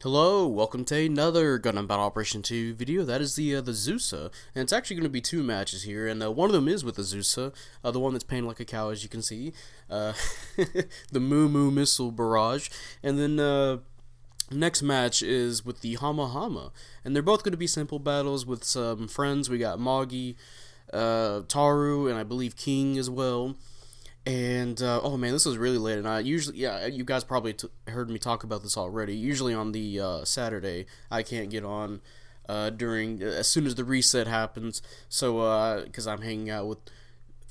Hello, welcome to another Gundam Battle Operation 2 video. That is the Zusa, and it's actually going to be two matches here, and one of them is with the Zusa, the one that's painted like a cow, as you can see, the Moo Moo Missile Barrage, and then next match is with the Hama Hama, and they're both going to be simple battles with some friends. We got Magi, Taru, and I believe King as well. And, oh man, this was really late at night. Usually, yeah, you guys probably heard me talk about this already. Usually on the Saturday, I can't get on as soon as the reset happens. So, because I'm hanging out with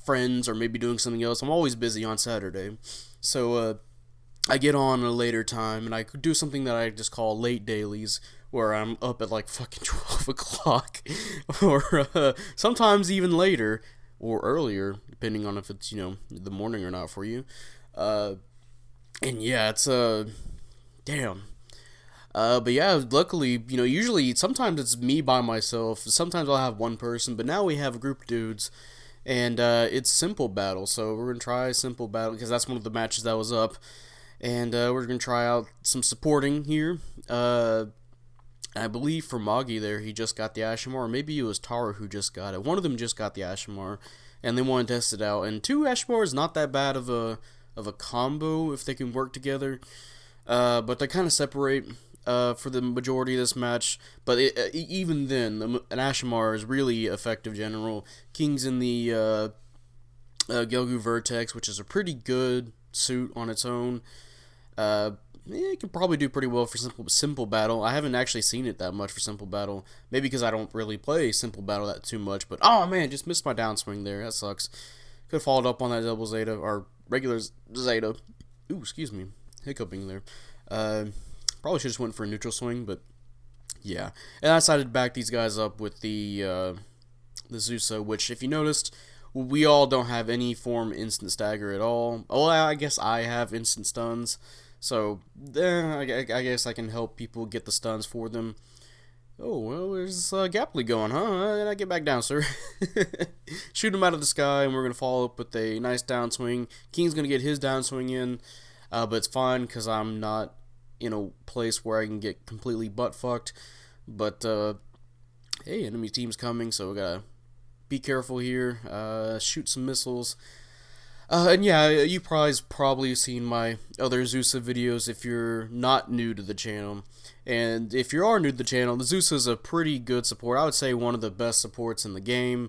friends or maybe doing something else. I'm always busy on Saturday. So, I get on at a later time, and I could do something that I just call late dailies, where I'm up at like fucking 12 o'clock, or sometimes even later, or earlier, depending on if it's, the morning or not for you. And yeah, it's, damn. But yeah, luckily, usually, sometimes it's me by myself, sometimes I'll have one person, but now we have a group of dudes, and, it's simple battle, so we're gonna try simple battle, because that's one of the matches that was up, and, we're gonna try out some supporting here. I believe for Magi there, he just got the Ashimar, or maybe it was Tara who just got it. One of them just got the Ashimar, and they want to test it out. And two Ashimar is not that bad of a combo if they can work together, but they kind of separate for the majority of this match. But even then, an Ashimar is really effective general. King's in the Gelgu Vertex, which is a pretty good suit on its own. It can probably do pretty well for simple battle. I haven't actually seen it that much for simple battle. Maybe because I don't really play simple battle that too much. But oh man, just missed my downswing there. That sucks. Could have followed up on that double Zeta or regular Zeta. Ooh, excuse me, hiccuping there. Probably should just went for a neutral swing, but yeah. And I decided to back these guys up with the Zusa, which if you noticed, we all don't have any form instant stagger at all. Oh, I guess I have instant stuns. So, I guess I can help people get the stuns for them. Oh, well, where's Gapley going, huh? I get back down, sir. Shoot him out of the sky, and we're going to follow up with a nice downswing. King's going to get his downswing in, but it's fine, because I'm not in a place where I can get completely butt-fucked. But, hey, enemy team's coming, so we got to be careful here. Shoot some missiles. And yeah, you probably seen my other Zusa videos if you're not new to the channel. And if you are new to the channel, the Zusa is a pretty good support. I would say one of the best supports in the game.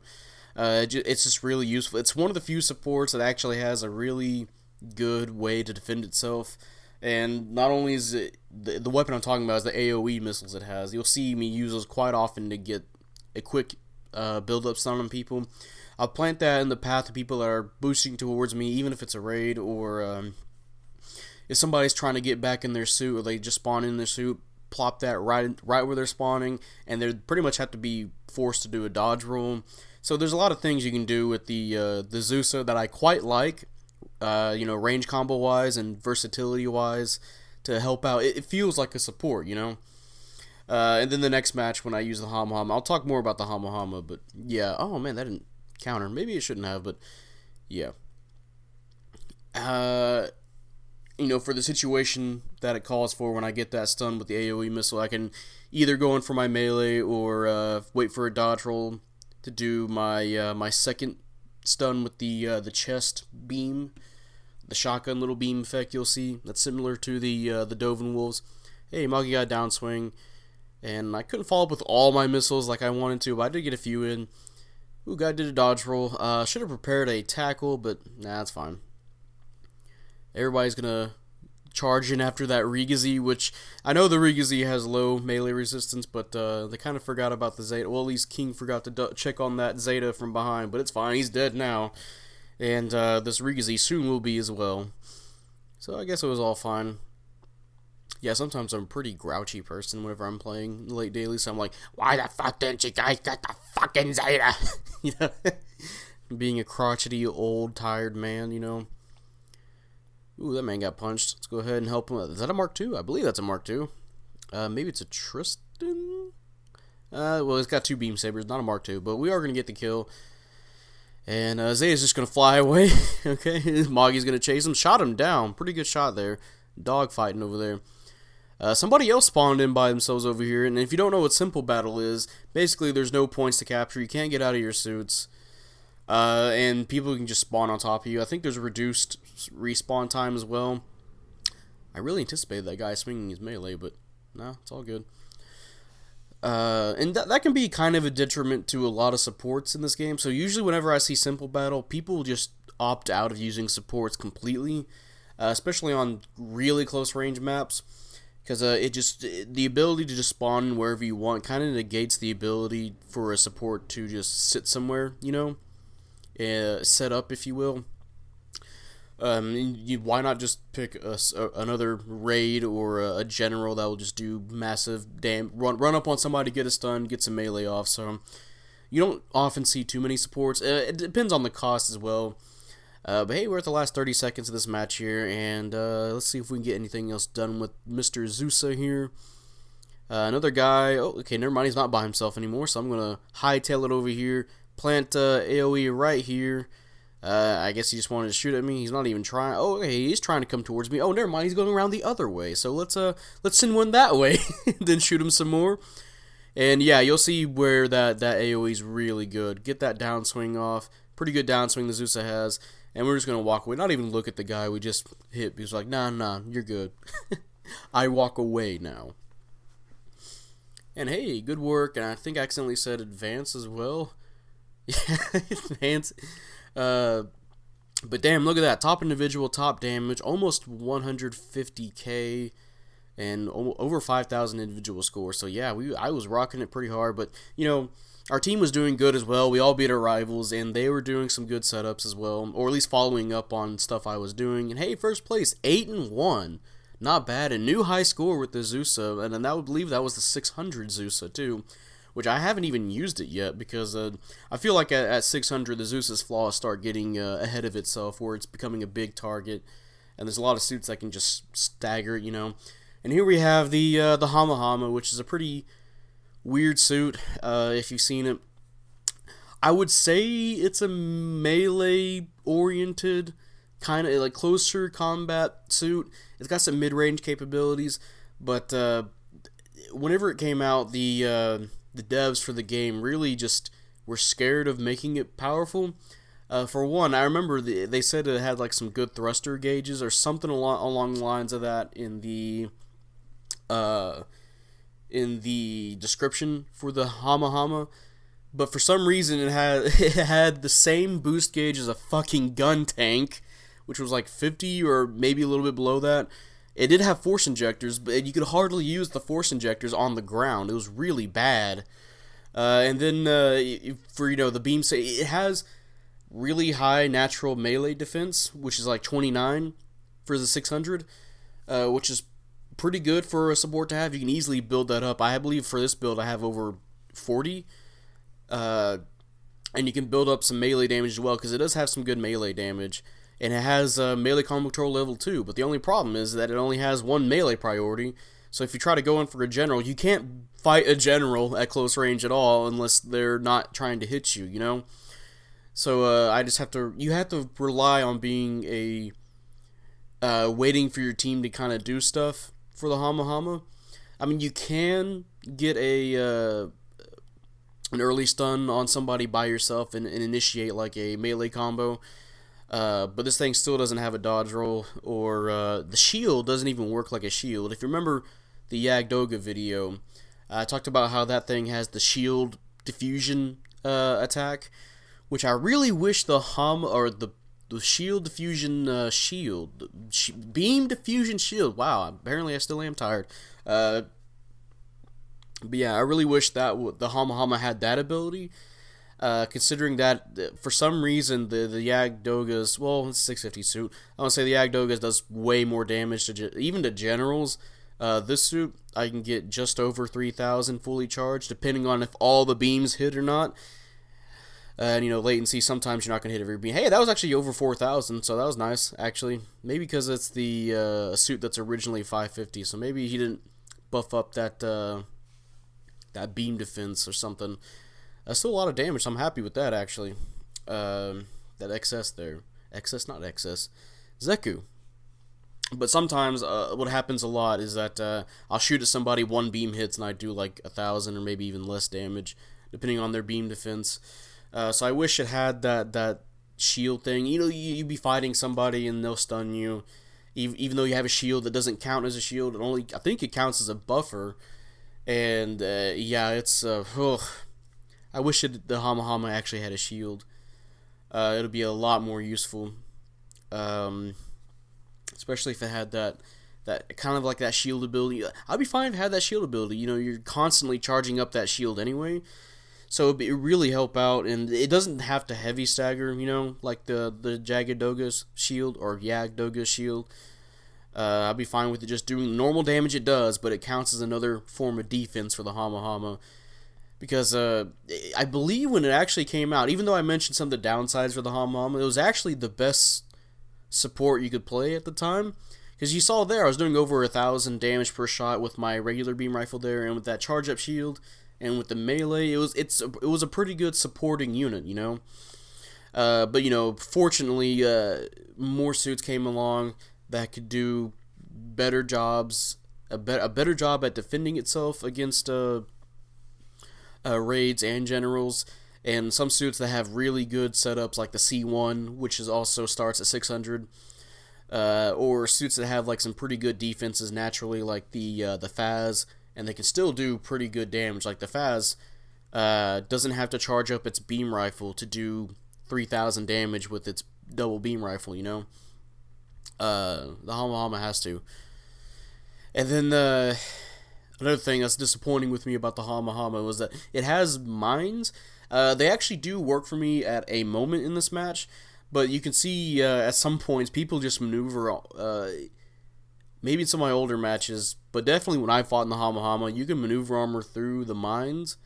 It's just really useful. It's one of the few supports that actually has a really good way to defend itself. And not only is it, the weapon I'm talking about is the AoE missiles it has. You'll see me use those quite often to get a quick build-up stun on people. I'll plant that in the path of people that are boosting towards me, even if it's a raid, or if somebody's trying to get back in their suit, or they just spawn in their suit, plop that right where they're spawning, and they pretty much have to be forced to do a dodge roll. So there's a lot of things you can do with the Zusa that I quite like, range combo wise and versatility wise, to help out. It feels like a support, and then the next match when I use the Hama Hama, I'll talk more about the Hama Hama, but yeah. Oh man, that didn't counter. Maybe it shouldn't have, but yeah. For the situation that it calls for when I get that stun with the AoE missile, I can either go in for my melee or wait for a dodge roll to do my my second stun with the chest beam, the shotgun little beam effect you'll see. That's similar to the Dovin Wolves. Hey, Magi got a downswing, and I couldn't follow up with all my missiles like I wanted to, but I did get a few in. Ooh, guy did a dodge roll. Should have prepared a tackle, but nah, that's fine. Everybody's gonna charge in after that Rigazi, which I know the Rigazi has low melee resistance, but they kind of forgot about the Zeta. Well, at least King forgot to check on that Zeta from behind, but it's fine. He's dead now, and this Rigazi soon will be as well. So I guess it was all fine. Yeah, sometimes I'm a pretty grouchy person whenever I'm playing late daily, so I'm like, why the fuck didn't you guys get the fucking Zeta? Being a crotchety, old, tired man, Ooh, that man got punched. Let's go ahead and help him. Is that a Mark II? I believe that's a Mark II. Maybe it's a Tristan? Well, it's got two beam sabers, not a Mark II, but we are going to get the kill. And Zeta's just going to fly away. Okay, Magi's going to chase him. Shot him down. Pretty good shot there. Dog fighting over there. Somebody else spawned in by themselves over here, and if you don't know what simple battle is, basically there's no points to capture, you can't get out of your suits, and people can just spawn on top of you. I think there's a reduced respawn time as well. I really anticipated that guy swinging his melee, but no, it's all good. And that can be kind of a detriment to a lot of supports in this game. So usually whenever I see simple battle, people just opt out of using supports completely, especially on really close range maps, because the ability to just spawn wherever you want kind of negates the ability for a support to just sit somewhere, you know, set up, if you will. Why not just pick another raid or a general that will just do massive run up on somebody, get a stun, get some melee off. So you don't often see too many supports. It depends on the cost as well. But hey, we're at the last 30 seconds of this match here, and let's see if we can get anything else done with Mr. Zusa here. Another guy. Oh, okay, never mind. He's not by himself anymore, so I'm gonna hightail it over here. Plant AOE right here. I guess he just wanted to shoot at me. He's not even trying. Oh, okay, he's trying to come towards me. Oh, never mind. He's going around the other way. So let's send one that way, then shoot him some more. And yeah, you'll see where that AOE is really good. Get that downswing off. Pretty good downswing the Zusa has. And we're just gonna walk away. Not even look at the guy we just hit. He's like, nah, you're good. I walk away now. And hey, good work. And I think I accidentally said advance as well. Yeah, advance. But damn, look at that. Top individual, top damage, almost 150k, and over 5,000 individual score. So yeah, I was rocking it pretty hard, but you know, our team was doing good as well. We all beat our rivals, and they were doing some good setups as well, or at least following up on stuff I was doing. And hey, first place, 8-1. Not bad. A new high score with the Zusa, and then I would believe that was the 600 Zusa too, which I haven't even used it yet, because I feel like at 600 the Zusa's flaws start getting ahead of itself, where it's becoming a big target, and there's a lot of suits that can just stagger it, you know. And here we have the Hama Hama, which is a pretty weird suit, if you've seen it. I would say it's a melee-oriented, kind of like closer combat suit. It's got some mid-range capabilities, but whenever it came out, the devs for the game really just were scared of making it powerful. For one, I remember they said it had like some good thruster gauges or something along the lines of that in the description for the Hama Hama. But for some reason it had the same boost gauge as a fucking gun tank, which was like 50 or maybe a little bit below that. It did have force injectors, but you could hardly use the force injectors on the ground. It was really bad. And then for, you know, the beam, it has really high natural melee defense, which is like 29 for the 600, which is pretty good for a support to have. You can easily build that up. I believe for this build I have over 40. And you can build up some melee damage as well, because it does have some good melee damage. And it has melee combo control level 2, but the only problem is that it only has one melee priority. So if you try to go in for a general, you can't fight a general at close range at all unless they're not trying to hit you, you know? So you have to rely on being waiting for your team to kind of do stuff for the Hama Hama. I mean, you can get an early stun on somebody by yourself and initiate like a melee combo. But this thing still doesn't have a dodge roll, or the shield doesn't even work like a shield. If you remember the Yagdoga video, I talked about how that thing has the shield diffusion attack, which I really wish the Hama, or the shield diffusion beam diffusion shield. Wow, apparently I still am tired. But yeah, I really wish that the Hama Hama had that ability. Considering that for some reason the Yagdogas, well, it's a 650 suit. I want to say the Yagdogas does way more damage to even to generals. This suit I can get just over 3,000 fully charged, depending on if all the beams hit or not. And you know, latency, sometimes you're not gonna hit every beam. Hey, that was actually over 4,000, so that was nice actually. Maybe because it's the suit that's originally 550, so maybe he didn't buff up that that beam defense or something. Still a lot of damage, so I'm happy with that, actually. That excess there. Excess, not excess. Zeku. But sometimes what happens a lot is that I'll shoot at somebody, one beam hits, and I do like 1,000 or maybe even less damage, depending on their beam defense. So I wish it had that shield thing. You know, you be fighting somebody and they'll stun you, even though you have a shield that doesn't count as a shield. It only, I think it counts as a buffer. And yeah, it's I wish the Hama Hama actually had a shield. It'll be a lot more useful. Um, Especially if it had that kind of like that shield ability. I'd be fine if it had that shield ability. You know, you're constantly charging up that shield anyway, so it'd really help out. And it doesn't have to heavy stagger, you know, like the Jagged Doga's shield or Yag Doga's shield. I'd be fine with it just doing normal damage it does, but it counts as another form of defense for the Hama Hama. Because I believe when it actually came out, even though I mentioned some of the downsides for the Hama Hama, it was actually the best support you could play at the time, because you saw there I was doing over 1,000 damage per shot with my regular beam rifle there, and with that charge up shield and with the melee, it was a pretty good supporting unit, you know. But you know, fortunately, more suits came along that could do better jobs, a better job at defending itself against raids and generals. And some suits that have really good setups, like the C1, which is also starts at 600, or suits that have like some pretty good defenses naturally, like the Faz, and they can still do pretty good damage. Like the Faz doesn't have to charge up its beam rifle to do 3,000 damage with its double beam rifle, you know. The Hama Hama has to. And then another thing that's disappointing with me about the Hama Hama was that it has mines. They actually do work for me at a moment in this match, but you can see at some points people just maneuver, maybe in some of my older matches, but definitely when I fought in the Hama Hama, you can maneuver armor through the mines,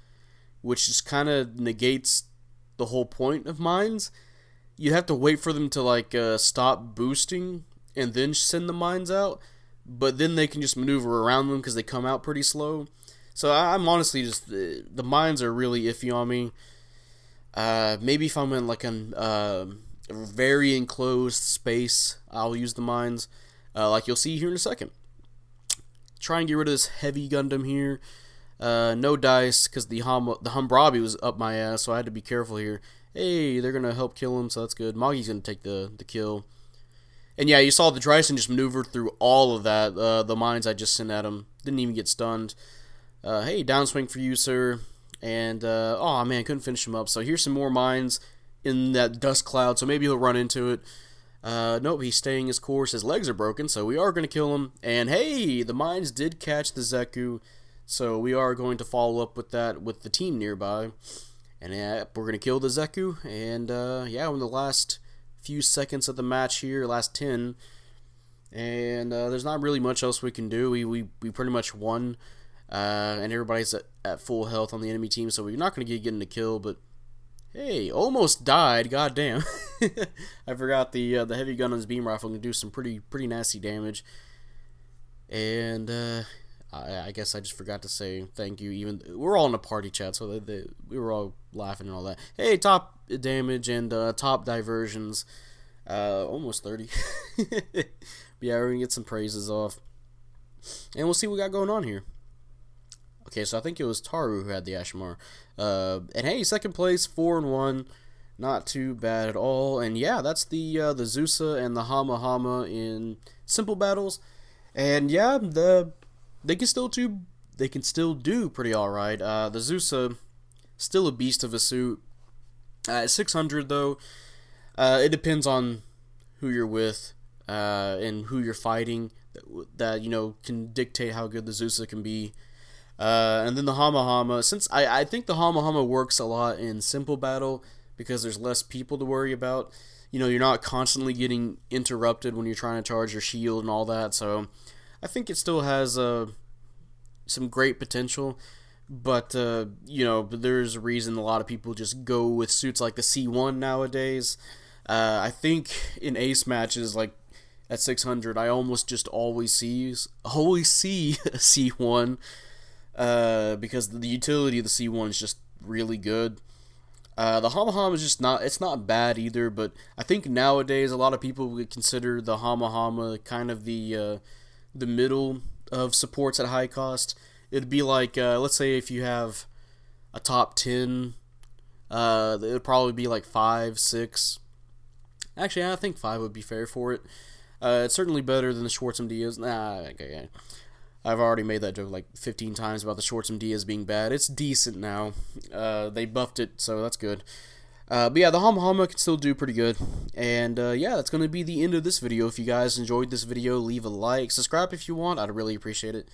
which just kind of negates the whole point of mines. You have to wait for them to like stop boosting and then send the mines out, but then they can just maneuver around them because they come out pretty slow. So I'm honestly just, the mines are really iffy on me. Maybe if I'm in like a very enclosed space, I'll use the mines, like you'll see here in a second. Try and get rid of this heavy Gundam here. No dice, because the Humbrabi was up my ass, so I had to be careful here. Hey, they're going to help kill him, so that's good. Moggy's going to take the kill. And yeah, you saw the Dryson just maneuvered through all of that, the mines I just sent at him. Didn't even get stunned. Hey, downswing for you, sir. And, oh man, couldn't finish him up. So here's some more mines in that dust cloud, so maybe he'll run into it. Nope, he's staying his course. His legs are broken, so we are going to kill him. And hey, the mines did catch the Zeku, so we are going to follow up with that with the team nearby. And yeah, we're going to kill the Zeku. And yeah, in the last few seconds of the match here, last 10. And there's not really much else we can do. We pretty much won. And everybody's at full health on the enemy team, so we're not going to get into kill, but hey, almost died, goddamn. I forgot the heavy gun on his beam rifle can do some pretty nasty damage. And I guess I just forgot to say thank you. Even we're all in a party chat, so we were all laughing and all that. Hey, top damage and top diversions, almost 30. But yeah, we're gonna get some praises off, and we'll see what we got going on here. Okay, so I think it was Taru who had the Ashimar. And hey, second place, 4-1. Not too bad at all. And yeah, that's the Zusa and the Hama Hama in simple battles. And yeah, they can still do pretty alright. The Zusa, still a beast of a suit. At 600 though, it depends on who you're with and who you're fighting. That, you know, can dictate how good the Zusa can be. And then the Hama Hama, since I think the Hama Hama works a lot in simple battle because there's less people to worry about. You know, you're not constantly getting interrupted when you're trying to charge your shield and all that. So I think it still has some great potential. But, you know, there's a reason a lot of people just go with suits like the C1 nowadays. I think in ace matches, like at 600, I almost just always see a C1. Because the utility of the C1 is just really good. The Hama Hama is just not, it's not bad either, but I think nowadays a lot of people would consider the Hama Hama kind of the middle of supports at high cost. It'd be like, let's say if you have a top 10, it would probably be like 5, 6. Actually, I think 5 would be fair for it. It's certainly better than the Schwartzem Diaz. Nah, okay. I've already made that joke like 15 times about the Schwartzem Diaz being bad. It's decent now. They buffed it, so that's good. But yeah, the Hama Hama can still do pretty good. And yeah, that's going to be the end of this video. If you guys enjoyed this video, leave a like. Subscribe if you want. I'd really appreciate it.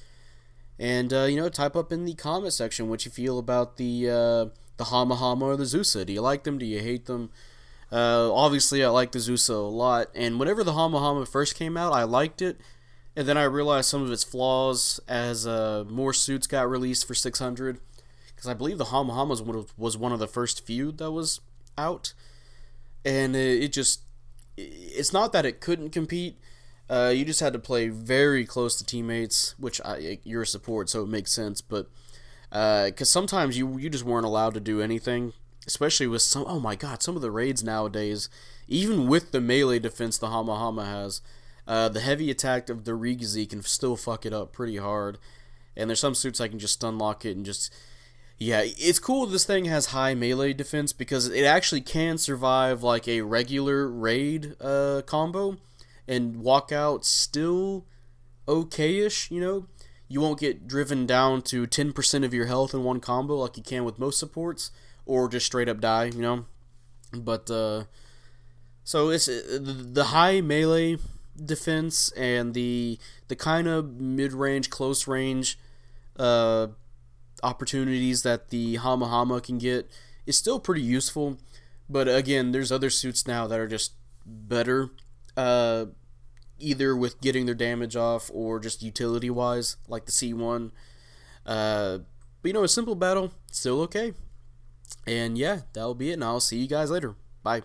And, you know, type up in the comment section what you feel about the Hama Hama or the Zusa. Do you like them? Do you hate them? Obviously, I like the Zusa a lot. And whenever the Hama Hama first came out, I liked it. And then I realized some of its flaws as more suits got released for 600. Because I believe the Hama Hama was one of the first few that was out. And it's not that it couldn't compete. You just had to play very close to teammates, which you're a support, so it makes sense. But because sometimes you just weren't allowed to do anything, especially with some. Oh my God, some of the raids nowadays, even with the melee defense the Hama Hama has. The heavy attack of the Rigazi can still fuck it up pretty hard. And there's some suits I can just stun lock it and just... Yeah, it's cool this thing has high melee defense because it actually can survive like a regular raid combo and walk out still okay-ish, you know? You won't get driven down to 10% of your health in one combo like you can with most supports, or just straight up die, you know? But, so it's the high melee defense and the kind of mid-range, close range opportunities that the Hama Hama can get is still pretty useful. But again, there's other suits now that are just better, either with getting their damage off or just utility wise, like the C1. But you know, a simple battle, still okay. And yeah, that'll be it, and I'll see you guys later. Bye.